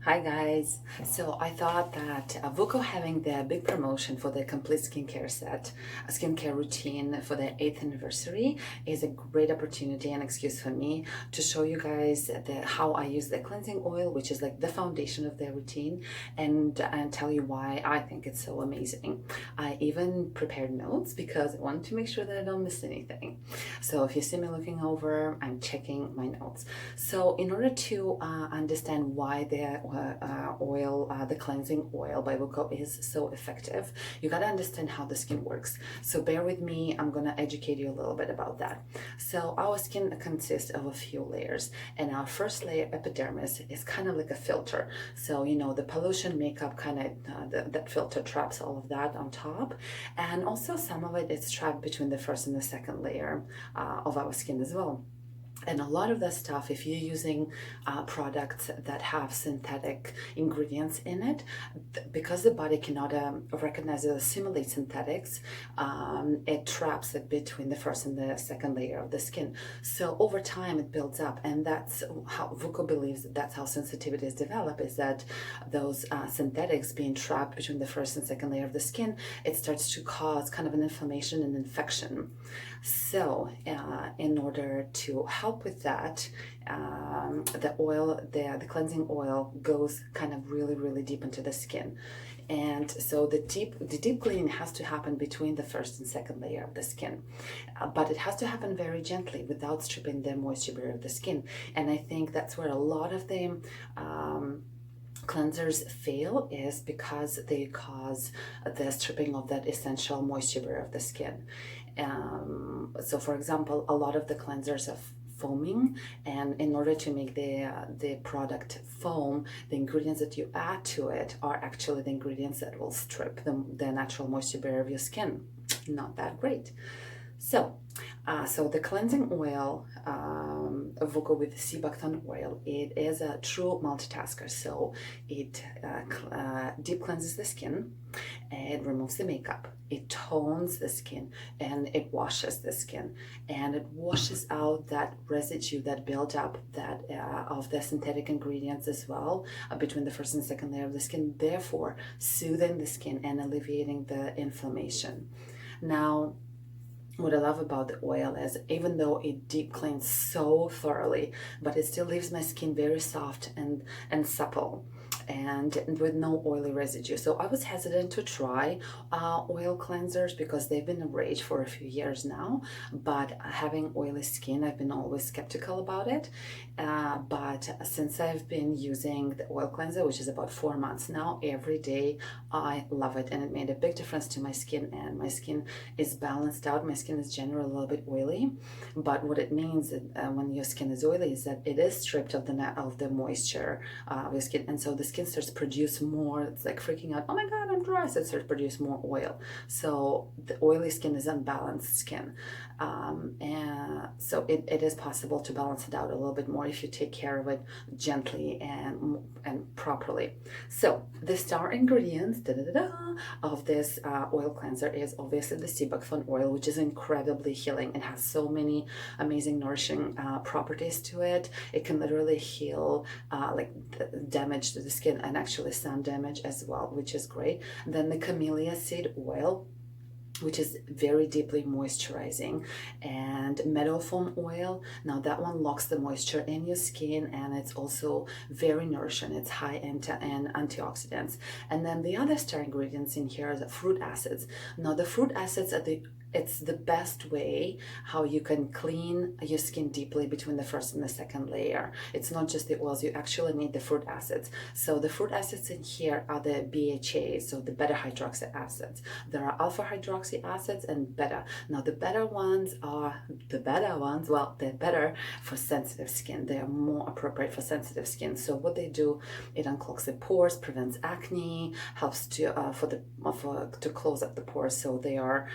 Hi guys. So I thought that Vooqo having their big promotion for their complete skincare set, a skincare routine for their 8th anniversary is a great opportunity and excuse for me to show you guys how I use the cleansing oil, which is like the foundation of their routine, and tell you why I think it's so amazing. I even prepared notes because I want to make sure that I don't miss anything. So if you see me looking over, I'm checking my notes. So in order to understand why the cleansing oil by Vooqo is so effective, you got to understand how the skin works. So bear with me, I'm going to educate you a little bit about that. So our skin consists of a few layers, and our first layer, epidermis, is kind of like a filter. So, the pollution makeup kind of, that filter traps all of that on top. And also some of it is trapped between the first and the second layer of our skin as well. And a lot of that stuff, if you're using products that have synthetic ingredients in it, because the body cannot recognize or assimilate synthetics, it traps it between the first and the second layer of the skin. So over time, it builds up, and that's how Vooqo believes that's how sensitivity is developed. Is that those synthetics being trapped between the first and second layer of the skin, it starts to cause kind of an inflammation and infection. So, in order to help with that, the cleansing oil goes kind of really deep into the skin, and so the deep cleaning has to happen between the first and second layer of the skin, but it has to happen very gently without stripping the moisture barrier of the skin. And I think that's where a lot of the cleansers fail, is because they cause the stripping of that essential moisture barrier of the skin. So for example, a lot of the cleansers are foaming, and in order to make the product foam, the ingredients that you add to it are actually the ingredients that will strip the natural moisture barrier of your skin. Not that great. So the cleansing oil, Vooqo with sea buckthorn oil, it is a true multitasker. So it deep cleanses the skin, it removes the makeup, it tones the skin, and it washes the skin, and it washes out that residue that built up that of the synthetic ingredients as well between the first and second layer of the skin, therefore soothing the skin and alleviating the inflammation. Now, what I love about the oil is, even though it deep cleans so thoroughly, but it still leaves my skin very soft and supple, and with no oily residue. So I was hesitant to try oil cleansers because they've been a rage for a few years now, but having oily skin, I've been always skeptical about it. But since I've been using the oil cleanser, which is about 4 months now, every day, I love it, and it made a big difference to my skin, and my skin is balanced out. My skin is generally a little bit oily, but what it means when your skin is oily is that it is stripped of the moisture of your skin, and so the skin starts to produce more. It's like freaking out, oh my god, I'm dry, so it starts to produce more oil. So the oily skin is unbalanced skin, and so it is possible to balance it out a little bit more if you take care of it gently and properly. So the star ingredients of this oil cleanser is obviously the sea buckthorn oil, which is incredibly healing. It has so many amazing nourishing properties to it. It can literally heal like damage to the skin, and actually sun damage as well, which is great. Then the camellia seed oil, which is very deeply moisturizing, and meadow foam oil. Now that one locks the moisture in your skin, and it's also very nourishing. It's high in antioxidants. And then the other star ingredients in here are the fruit acids. Now the fruit acids are it's the best way how you can clean your skin deeply between the first and the second layer. It's not just the oils, you actually need the fruit acids. So the fruit acids in here are the BHAs, so the beta hydroxy acids. There are alpha hydroxy acids and beta. Now the better ones, well, they're better for sensitive skin. They are more appropriate for sensitive skin. So what they do, it unclogs the pores, prevents acne, helps to close up the pores, so they are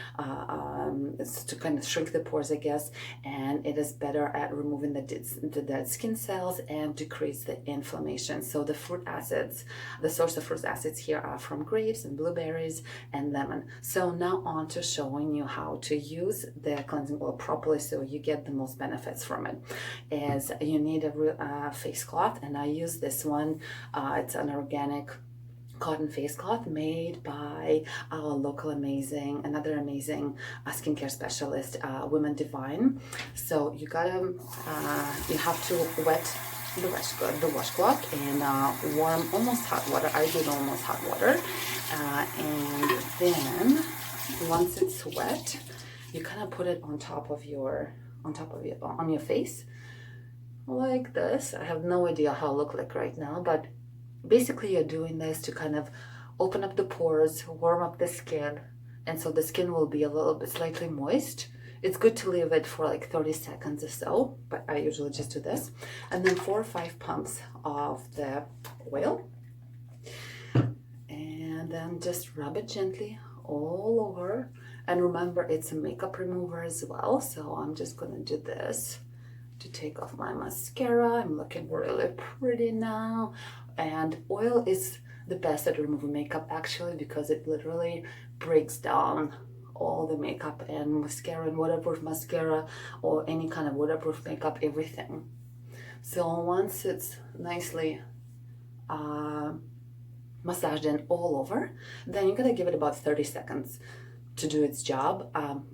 it's to kind of shrink the pores, I guess, and it is better at removing the dead skin cells and decrease the inflammation. So the fruit acids, the source of fruit acids here are from grapes and blueberries and lemon. So now on to showing you how to use the cleansing oil properly so you get the most benefits from it. Is you need a face cloth, and I use this one. It's an organic cotton face cloth made by our local another amazing skincare specialist, Women Divine. So you gotta, you have to wet the washcloth in warm, almost hot water. I do almost hot water, and then once it's wet, you kind of put it on your face like this. I have no idea how it looks like right now, but basically you're doing this to kind of open up the pores, warm up the skin, and so the skin will be a little bit slightly moist. It's good to leave it for like 30 seconds or so, but I usually just do this. And then 4 or 5 pumps of the oil, and then just rub it gently all over. And remember, it's a makeup remover as well, so I'm just gonna do this to take off my mascara. I'm looking really pretty now. And oil is the best at removing makeup, actually, because it literally breaks down all the makeup and mascara and waterproof mascara or any kind of waterproof makeup, everything. So once it's nicely massaged in all over, then you're gonna give it about 30 seconds to do its job.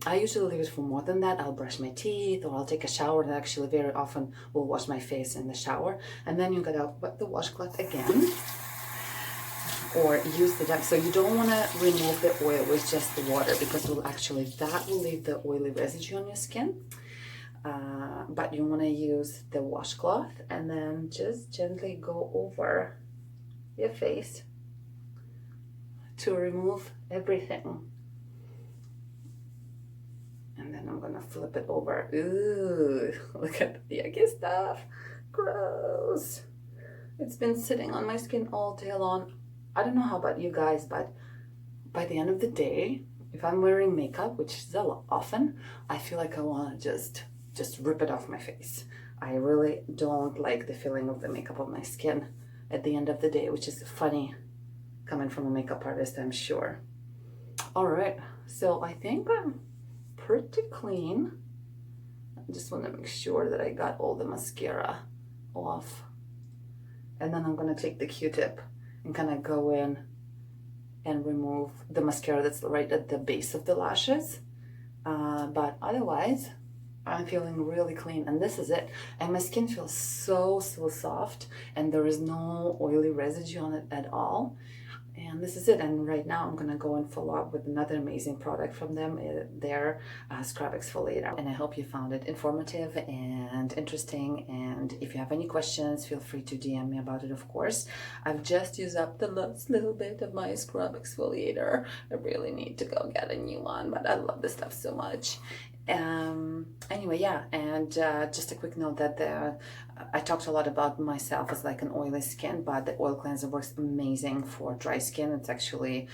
I usually leave it for more than that. I'll brush my teeth or I'll take a shower, and actually very often will wash my face in the shower. And then you gotta wet the washcloth again or use the dye. So you don't want to remove the oil with just the water, because that will leave the oily residue on your skin. But you want to use the washcloth and then just gently go over your face to remove everything. And then I'm gonna flip it over. Ooh, look at the yucky stuff. Gross. It's been sitting on my skin all day long. I don't know how about you guys, but by the end of the day, if I'm wearing makeup, which is a lot often, I feel like I wanna just rip it off my face. I really don't like the feeling of the makeup on my skin at the end of the day, which is funny coming from a makeup artist, I'm sure. All right, so I think I'm pretty clean. I just want to make sure that I got all the mascara off. And then I'm going to take the Q-tip and kind of go in and remove the mascara that's right at the base of the lashes. But otherwise, I'm feeling really clean, and this is it. And my skin feels so soft, and there is no oily residue on it at all. And this is it. And right now I'm gonna go and follow up with another amazing product from them, their scrub exfoliator. And I hope you found it informative and interesting. And if you have any questions, feel free to DM me about it, of course. I've just used up the last little bit of my scrub exfoliator. I really need to go get a new one, but I love this stuff so much. Anyway, yeah, and just a quick note that I talked a lot about myself as like an oily skin, but the oil cleanser works amazing for dry skin. It's actually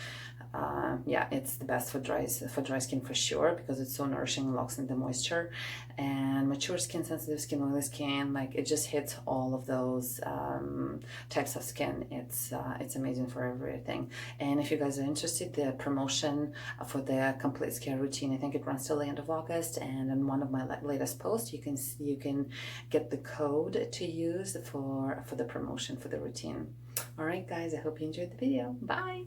yeah, it's the best for dry skin for sure, because it's so nourishing, locks in the moisture. And mature skin, sensitive skin, oily skin, like it just hits all of those types of skin. It's amazing for everything. And if you guys are interested, the promotion for the complete scare routine, I think it runs till the end of August. And in one of my latest posts, you can get the code to use for the promotion for the routine. All right, guys, I hope you enjoyed the video. Bye.